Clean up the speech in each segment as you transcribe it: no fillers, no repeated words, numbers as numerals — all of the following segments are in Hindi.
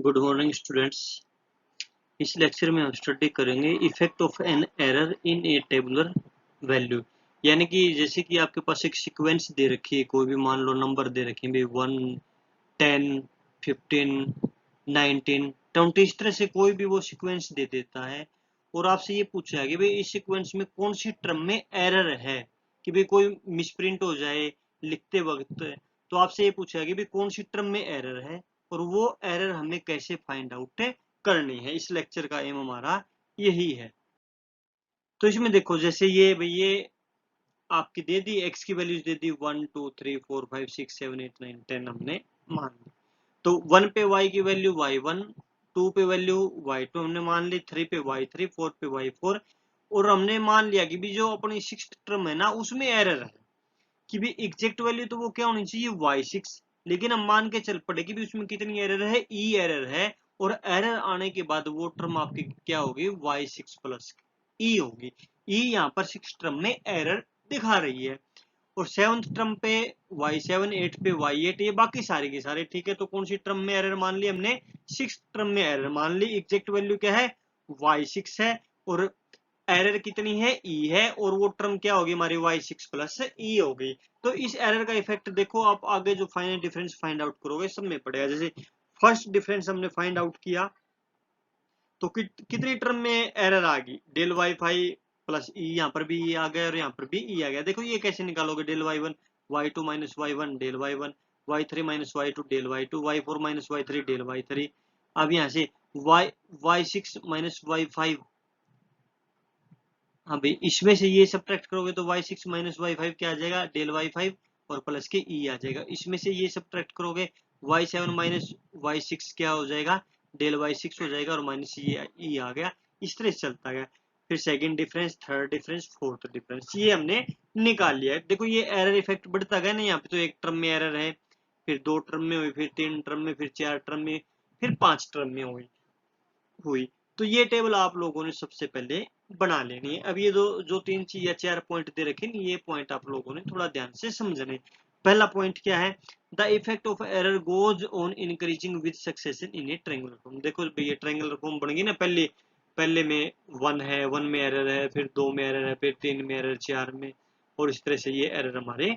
Good morning students. इस लेक्चर में हम स्टडी करेंगे effect of an error in A tabular value. यानी कि जैसे कि आपके पास एक सीक्वेंस दे रखी है, कोई भी मान लो नंबर दे रखे हैं 1, 10, 15, 19, 20, इस तरह से कोई भी वो सीक्वेंस दे देता है और आपसे ये पूछा है कि भाई इस सीक्वेंस में कौन सी टर्म में एरर है, कि भाई कोई मिसप्रिंट हो जाए लिखते वक्त। तो आपसे ये पूछा है कि भाई कौन सी टर्म में एरर है और वो एरर हमें कैसे फाइंड आउट करनी है। इस लेक्चर का एम हमारा यही है। तो इसमें देखो, जैसे ये भाई ये आपकी दे दी, एक्स की वैल्यूज दे दी 1 2 3 4 5 6 7 8 9 10 हमने मान ली। तो 1 पे y की वैल्यू y1, 2 पे वैल्यू y2 हमने मान ली, 3 पे y3, 4 पे y4। और हमने मान लिया कि भी जो अपनी सिक्स्थ टर्म है ना उसमें एरर है कि भी एग्जैक्ट वैल्यू तो वो क्या होनी चाहिए y6, लेकिन हम मान के चल पड़े कि भी उसमें कितनी एरर है, e एरर है। और एरर आने के बाद वो टर्म आपकी क्या होगी, y6 प्लस e होगी। e यहाँ पर सिक्स टर्म में एरर दिखा रही है। और सेवंथ टर्म पे y7, 8 पे y8, ये बाकी सारे के सारे ठीक है। तो कौन सी टर्म में एरर मान ली हमने, सिक्स टर्म में एरर मान ली। एग्जैक्ट वैल्यू क्या है, y6 है और एरर कितनी है, e है। और वो टर्म क्या होगी हमारी, y6 प्लस e होगी। तो इस एरर का इफेक्ट देखो आप आगे जो फाइनल डिफरेंस फाइंड आउट करोगे सब में पड़ेगा। जैसे फर्स्ट डिफरेंस हमने फाइंड आउट किया तो कितनी टर्म में एरर आ गई, डेल y5 प्लस ई, यहाँ पर भी ये आ गया और यहाँ पर भी ई आ गया। देखो ये कैसे निकालोगे, del y1 y2 minus y1 del y1, y3 minus y2 del y2, y4 minus y3 del y3। अब यहाँ से y6 माइनस y5, हाँ भाई इसमें से ये सब्ट्रैक्ट करोगे तो y6 माइनस y5 क्या आ जाएगा, डेल y5 और प्लस के e आ जाएगा। इसमें से ये सब्ट्रैक्ट करोगे y7 माइनस y6 क्या हो जाएगा, डेल y6 हो जाएगा और माइनस ये e आ गया। इस तरह से चलता गया। फिर second difference, third difference, fourth difference, ये हमने निकाल लिया है। देखो ये एरर इफेक्ट बढ़ता गया ना, यहाँ पे तो एक टर्म में एरर है, फिर दो टर्म में हुई, फिर तीन टर्म में, फिर चार टर्म में, फिर पांच टर्म में हुई। तो ये टेबल आप लोगों ने सबसे पहले बना लेनी है। अब ये जो तीन चीज या चार पॉइंट दे रखे ये पॉइंट आप लोगों ने थोड़ा ध्यान से समझने। पहला पॉइंट क्या है, the effect of error goes on increasing with succession in A triangular form. देखो ये ट्रायंगुलर फॉर्म बन गई ना, पहले पहले में वन है, वन में एरर है, फिर दो में एरर है, फिर तीन में एरर, चार में, और इस तरह से ये एरर हमारे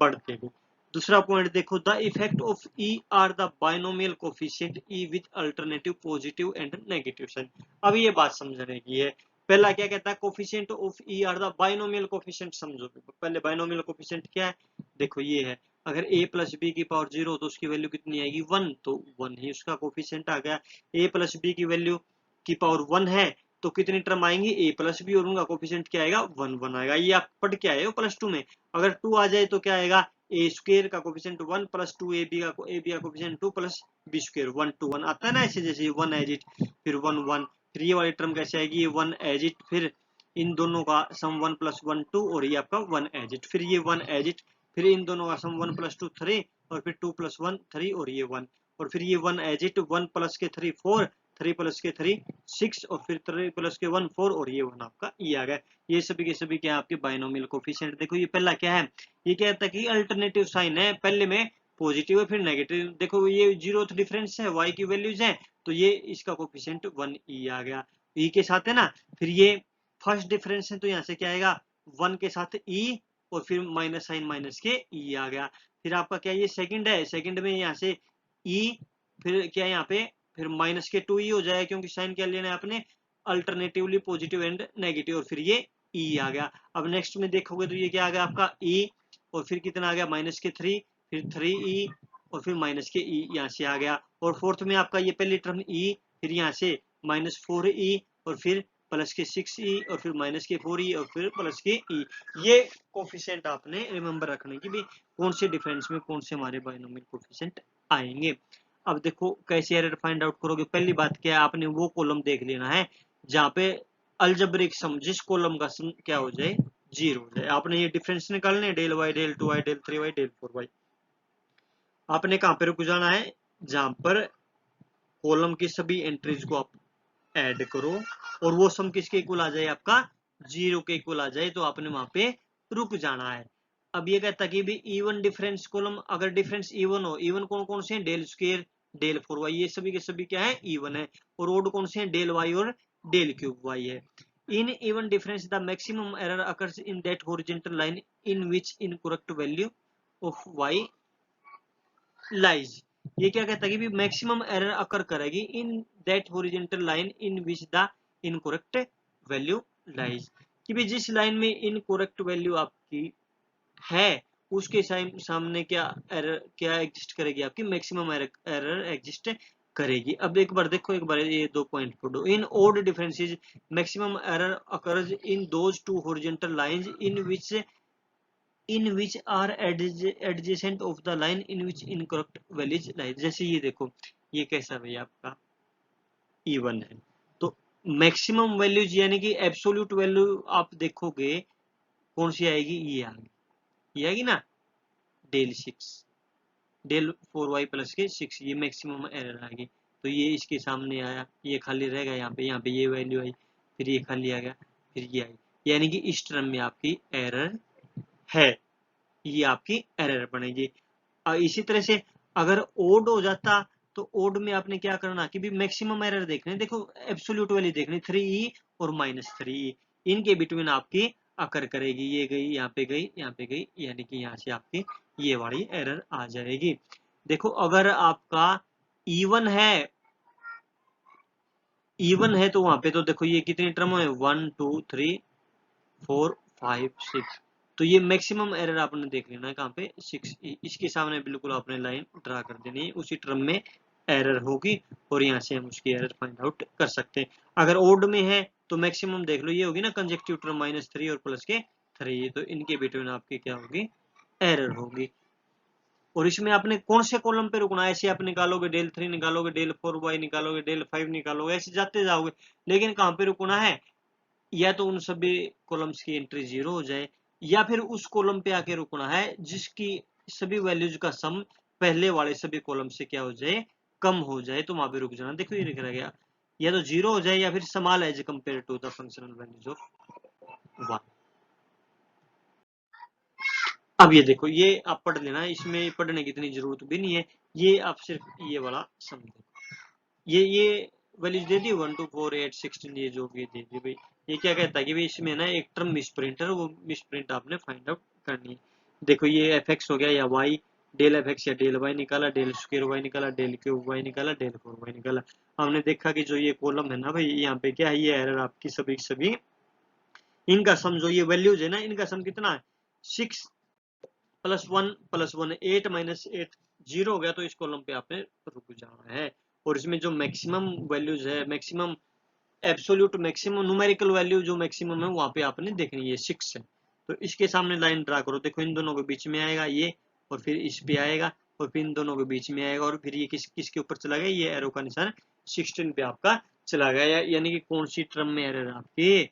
बढ़ते गए। दूसरा पॉइंट देखो, the effect of E R the binomial coefficient E with alternative positive and negative sign. अब ये बात समझने की है। पहला क्या कहता है, coefficient of E R the binomial coefficient. समझो पहले बाइनोमियल कोफिशिएंट क्या है, देखो ये है, अगर a प्लस बी की पावर 0 तो उसकी वैल्यू कितनी आएगी, 1, तो 1 ही उसका कोफिशिएंट आ गया। a प्लस बी की वैल्यू की पावर 1 है तो कितनी टर्म आएंगी, a प्लस बी, और उनका कोफिशिएंट क्या आएगा, 1 1 आएगा। ये आप पढ़ के आए हो प्लस टू में। अगर 2 आ जाए तो क्या आएगा, ए स्क्र का कोफिशिएंट 1 प्लस 2 ए बी का कोफिशिएंट 2 प्लस बी स्क्र 1 2 1 आता है ना ऐसे, जैसे 1 एज इट, फिर 1 1, फिर ये वाली टर्म कैसे आएगी, ये 1 एज इट, फिर इन दोनों का सम 1 प्लस 1 2, और ये आपका 1 एज इट, फिर ये 1 एज इट, फिर इन दोनों का सम 1 प्लस 2 3, और फिर 2 प्लस 1 3, और ये 1, और फिर ये 1 एज इट, 1 प्लस के 3 4, 3 प्लस के 3 6, और फिर 3 प्लस के 1 4, और ये 1 आपका ये आ गया। ये सभी के सभी क्या आपके बाइनोमियल कोफिशिएंट। देखो ये पहला क्या है, ये कहता है कि अल्टरनेटिव साइन है, पहले में पॉजिटिव है फिर नेगेटिव। देखो ये जीरोथ डिफरेंस है, y की वैल्यूज है, तो ये इसका कोफिशिएंट 1 e आ गया, e के साथ है ना। फिर ये फर्स्ट डिफरेंस है तो यहाँ से क्या आएगा, 1 के साथ e, और फिर माइनस साइन माइनस के e आ गया। फिर आपका क्या, ये सेकंड है, सेकंड में यहाँ से e, फिर क्या यहाँ पे फिर माइनस के 2e हो जाएगा, क्योंकि साइन क्या लेना है आपने, अल्टरनेटिवली पॉजिटिव एंड नेगेटिव, और फिर ये e आ गया। अब नेक्स्ट में देखोगे तो ये क्या आ गया आपका e, और फिर कितना आ गया माइनस के 3, फिर 3e, और फिर माइनस के e यहाँ से आ गया। और फोर्थ में आपका ये पहली टर्म e, फिर यहाँ से माइनस 4e, और फिर प्लस के 6e, और फिर माइनस के 4e, और फिर प्लस के e। ये कोफिशिएंट आपने रिमेंबर रखने की भी कौन से डिफरेंस में कौन से हमारे बाइनोमियल कोफिशिएंट आएंगे। अब देखो कैसे एरर फाइंड आउट करोगे। पहली बात क्या है, आपने वो कॉलम देख लेना है जहाँ पे अलजेब्रिक सम, जिस कॉलम का सम क्या हो जाए, 0 हो जाए। आपने ये डिफरेंस निकालने, del y, del 2y, del 3y, del 4y। आपने कहाँ पे रुक जाना है, जहां पर कॉलम की सभी एंट्रीज को आप ऐड करो और वो सम किसके इक्वल आ जाए, आपका 0 के इक्वल आ जाए, तो आपने वहां पे रुक जाना है। अब ये कहता है कि भी इवन डिफरेंस कॉलम, अगर डिफरेंस इवन हो, इवन कौन कौन से, डेल स्क्वायर डेल 4y, ये सभी के सभी क्या है, इवन है। और ओड कौन से हैं, डेल y और डेल क्यूब y है। In even difference the maximum error occurs in that horizontal line in which incorrect value of y lies. ये क्या कहता है कि मैक्सिमम एरर अकर करेगी in that horizontal line in which the incorrect value lies, कि भी जिस लाइन में इनकरेक्ट वैल्यू आपकी है उसके सामने क्या एरर क्या एग्जिस्ट करेगी, आपकी मैक्सिमम एरर एग्जिस्ट करेगी। अब एक बार देखो, एक बार ये 2 पॉइंट पढ़ो। In odd differences maximum error occurs in those two horizontal lines in which are adjacent of the line in which incorrect values lies. जैसे ये देखो, ये कैसा भैया आपका इवन है, तो मैक्सिमम वैल्यूज यानी कि एब्सोल्यूट वैल्यू आप देखोगे कौन सी आएगी, ये आएगी ना, डेल 6, डेल 4y प्लस के 6, ये मैक्सिमम एरर आ गई। तो ये इसके सामने आया, ये खाली रहेगा, यहाँ पे ये वैल्यू आई, फिर ये खाली आ गया, फिर ये आई, यानी कि इस टर्म में आपकी एरर है, ये आपकी एरर बनेगी। इसी तरह से अगर ओड हो जाता तो ओड में आपने क्या करना कि भी मैक्सिमम एरर देखने, देखो एब्सोल्यूट वैल्यू देखनी 3e और -3e, इनके बिटवीन आपकी अकर करेगी, ये गई यहाँ पे गई, यहाँ पे गई, यानी कि यहाँ से आपकी ये वाली एरर आ जाएगी। देखो अगर आपका इवन है तो वहां पे तो देखो ये कितनी टर्म है, 1 2 3 4 5 6, तो ये मैक्सिमम एरर आपने देख लेना है कहाँ पे, 6, इसके सामने बिल्कुल आपने लाइन ड्रा कर देनी है, उसी टर्म में एरर होगी और यहाँ से हम उसकी एरर फाइंड आउट कर सकते हैं। अगर ओड में है तो मैक्सिमम देख लो, ये होगी ना कंजेक्टिव टर्म -3 और प्लस के 3, तो इनके बिटवीन आपकी क्या होगी, एरर होगी। और इसमें आपने कौन से कॉलम पे रुकना है, ऐसे आप निकालोगे, डेल 3 निकालोगे, डेल 4y निकालोगे, डेल 5 निकालोगे, ऐसे जाते जाओगे, लेकिन कहाँ पे रुकना है, या तो उन सभी कॉलम्स की एंट्री 0 हो जाए, या फिर उस कॉलम पे आके रुकना है जिसकी सभी वैल्यूज का सम पहले वाले सभी कॉलम से क्या हो जाए, कम हो जाए, तो वहां पे रुक जाना। देखो ये लिख रहा गया, या तो 0 हो जाए या फिर small as compare to the functional values of 1। अब ये देखो, ये आप पढ़ लेना, इसमें पढ़ने की इतनी जरूरत भी नहीं है, ये आप सिर्फ ये वाला समझो। ये वैल्यूज दे दी 1 2 4 8 16, ये जो भी दे दी भाई, ये क्या कहता है कि भाई इसमें ना एक टर्म मिसप्रिंट है, वो मिसप्रिंट आपने फाइंड आउट करनी है। देखो ये एफ एक्स हो गया या वाई, डेल एफ एक्स या डेल वाई निकाला, डेल स्क्वायर वाई निकाला, डेल क्यूब वाई निकाला, डेल 4y निकाला। हमने देखा कि जो ये कॉलम है ना भाई, यहाँ पे क्या है, ये एरर आपकी सभी सभी इनका सम, जो ये वैल्यूज है ना, इनका सम कितना है, 6 +1 +1 8 -8 0 हो गया, तो इस कॉलम पे आपने रुक जाना है। और इसमें जो मैक्सिमम वैल्यूज है, maximum absolute maximum numerical value जो मैक्सिमम है वहां पे आपने देखनी है, 6 है, तो इसके सामने लाइन ड्रा करो। देखो इन दोनों के बीच में आएगा ये, और फिर इस पे आएगा, और फिर इन दोनों के बीच में आएगा, और फिर ये किसके ऊपर चला गया, ये एरो का निशान 16 पे आपका चला गया, यानी कि कौन सी टर्म में एरर आपकी,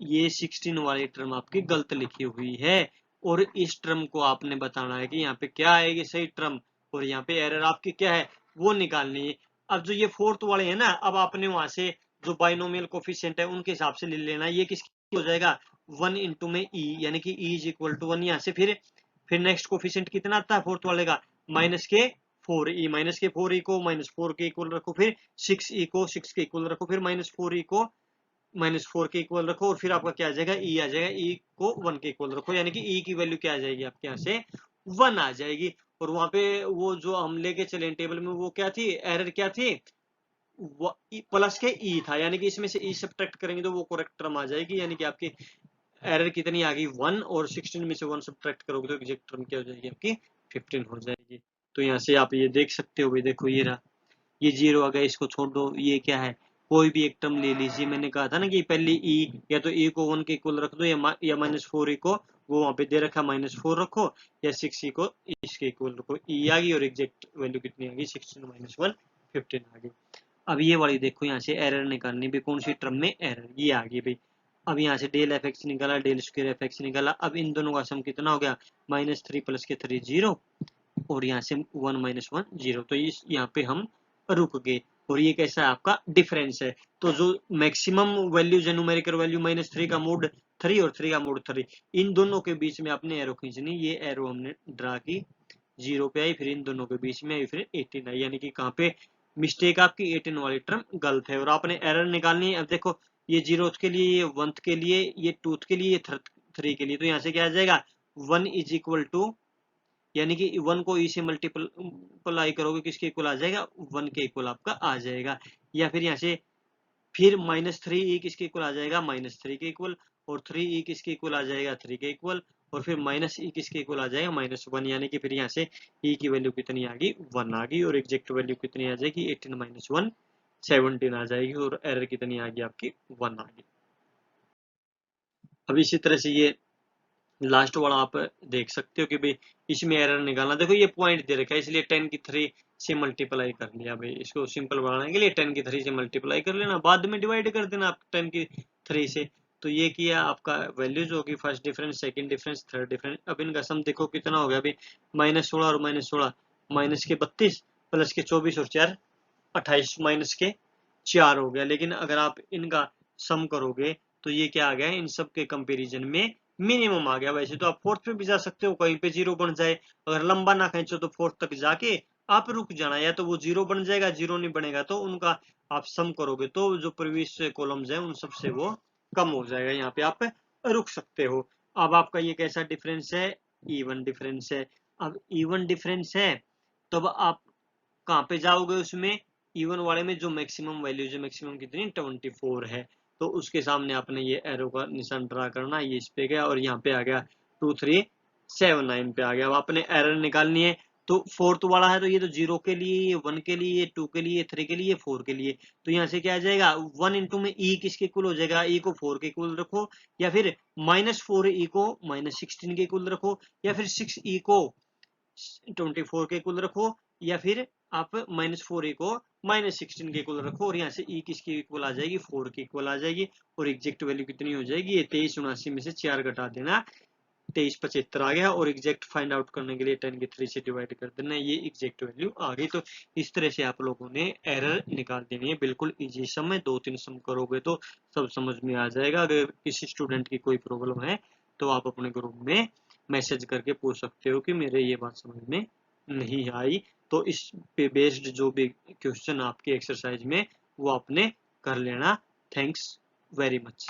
ये 16 वाली टर्म आपकी गलत लिखी हुई है, और इस टर्म को आपने बताना है कि यहाँ पे क्या आएगी सही टर्म, और यहाँ पे एरर आपकी क्या है वो निकालनी है। अब जो ये फोर्थ वाले है ना, अब आपने वहां से जो बाइनोमियल कोफिशिएंट है उनके हिसाब से ले लेना, ये किसकी हो जाएगा, 1 इंटू में ई, यानी कि ई इज इक्वल टू 1, यहाँ से फिर नेक्स्ट कोफिशिएंट कितना आता है फोर्थ वाले का, -4e, -4e को -4 के इक्वल रखो, फिर 6e को 6 के इक्वल रखो, फिर -4e को -4 के इक्वल रखो, और फिर आपका क्या आ जाएगा, ई आ जाएगा, ई को 1 के इक्वल रखो, यानी कि ई की वैल्यू क्या आ जाएगी आपके यहाँ से 1 आ जाएगी। और वहां पे वो जो हम लेके चले टेबल में, वो क्या थी, एरर क्या थी, प्लस के ई था, यानी कि इसमें से ई सब्ट्रैक्ट करेंगे तो वो करेक्ट टर्म आ जाएगी, यानी कि आपकी एरर कितनी आ गई 1, और 16 में से 1 सब्ट्रैक्ट करोगे तो एग्जैक्ट टर्म क्या हो जाएगी आपकी 15 हो जाएगी। तो यहाँ से आप ये देख सकते हो भाई, देखो ये रहा, ये 0 आ गया, इसको छोड़ दो, ये क्या है, कोई भी एक टर्म ले लीजिए, मैंने कहा था ना कि पहले ई, या तो ई को 1 के इक्वल रख दो, या -4e को, वो वहां पे दे रखा -4 रखो, या 6e को इसके इक्वल रखो, ई आ गई, और एग्जैक्ट वैल्यू कितनी आ गई, 16 - 1 15 आ गई। अब ये वाली देखो, यहाँ से एरर निकालनी भी, कौन सी टर्म में एरर, ये आ गई भाई। अब यहाँ से डेल एफ एक्स निकाला, डेल स्क्वायर एफ एक्स निकाला, अब इन दोनों का सम कितना हो गया, -3 + के 3 0, और यहाँ से 1 - 1 0, तो इस यहाँ पे हम रुक गए। और ये कैसा है आपका डिफरेंस है, तो जो मैक्सिमम वैल्यूज है, न्यूमेरिकल वैल्यू -3 का मोड 3 और 3 का मोड 3, इन दोनों के बीच में आपने एरो खींचनी, ये एरो हमने ड्रा की 0 पे आई, फिर इन दोनों के बीच में आई, फिर 18 आई, यानी कि कहाँ पे मिस्टेक आपकी 18 वाली टर्म गलत है। और आपने एरर निकालनी है। अब देखो ये 0th के लिए, ये 1th के लिए, ये 2th के लिए, ये 3 के लिए, तो यहाँ से क्या आ जाएगा 1 इज इक्वल टू, यानी कि 1 को ई से मल्टीप्लाई करोगे किसके इक्वल आ जाएगा 1 के इक्वल आपका आ जाएगा। या फिर यहाँ से फिर -3 ई किसके इक्वल आ जाएगा -3 के इक्वल, और 3 ई किसके इक्वल आ जाएगा 3 के इक्वल, और फिर माइनस ई किसके इक्वल आ जाएगा -1, यानी कि फिर यहाँ से ई की वैल्यू कितनी आ गई 1 आ गई, और एग्जैक्ट वैल्यू कितनी आ जाएगी 18 - 1 17 आ जाएगी, और एरर कितनी आ गई आपकी 1 आ गई। अब इसी तरह से ये लास्ट वाला आप देख सकते हो कि भाई इसमें एरर निकालना, देखो ये पॉइंट दे रखा है इसलिए 10 की 3 से मल्टीप्लाई कर लिया। भाई इसको सिंपल बनाने के लिए 10 की 3 से मल्टीप्लाई कर लेना, बाद में डिवाइड कर देना आप 10 की 3 से। तो ये किया आपका वैल्यूज होगी, first difference, second difference, third difference. अब इनका सम देखो कितना हो गया अभी -16 और -16, माइनस के 32 प्लस के 24 और 4 28 माइनस के 4 हो गया। लेकिन अगर आप इनका सम करोगे तो ये क्या आ गया इन सब के कंपैरिजन में मिनिमम आ गया। वैसे तो आप फोर्थ पे भी जा सकते हो, कहीं पे 0 बन जाए, अगर लंबा ना खींचो तो फोर्थ तक जाके आप रुक जाना, या तो वो 0 बन जाएगा, 0 नहीं बनेगा तो उनका आप सम करोगे तो जो प्रीवियस कॉलम्स है उन सबसे वो कम हो जाएगा, यहाँ पे आप रुक सकते हो। अब आपका ये कैसा डिफरेंस है, इवन डिफरेंस है। अब इवन डिफरेंस है तब आप कहाँ पे जाओगे उसमें, इवन वाले में जो मैक्सिमम वैल्यूज है, मैक्सिमम कितनी 24 है, तो उसके सामने आपने ये एरो का निशान ड्रा करना, ये इस पे गया और यहाँ पे आ गया 2379 पे आ गया। अब आपने एरर निकालनी है, तो फोर्थ वाला है तो ये तो 0 के लिए, ये 1 के लिए, 2 के लिए, 3 के लिए, 4 के लिए, तो यहाँ से क्या आ जाएगा 1 इंटू में ई किसके इक्वल हो जाएगा, ई को 4 के इक्वल रखो, या फिर -4 ई को -16 के इक्वल रखो, या फिर 6 ई को 24 के इक्वल रखो, या फिर आप -4 ए को -16 के इक्वल रखो, और यहाँ से ई किसकी इक्वल आ जाएगी 4 की इक्वल आ जाएगी, और एग्जैक्ट वैल्यू कितनी हो जाएगी, ये 2379 में से 4 घटा देना 2375 आ गया, और एग्जैक्ट फाइंड आउट करने के लिए 10 की 3 से डिवाइड कर देना, ये एग्जैक्ट वैल्यू आ गई। तो इस तरह से आप लोगों ने एरर निकाल देनी है, बिल्कुल इजी सम है, 2-3 सम करोगे तो सब समझ में आ जाएगा। अगर किसी स्टूडेंट की कोई प्रॉब्लम है तो आप अपने ग्रुप में मैसेज करके पूछ सकते हो कि मेरे ये बात समझ में नहीं आई, तो इस पे बेस्ड जो भी क्वेश्चन आपके एक्सरसाइज में वो आपने कर लेना। Thanks very much.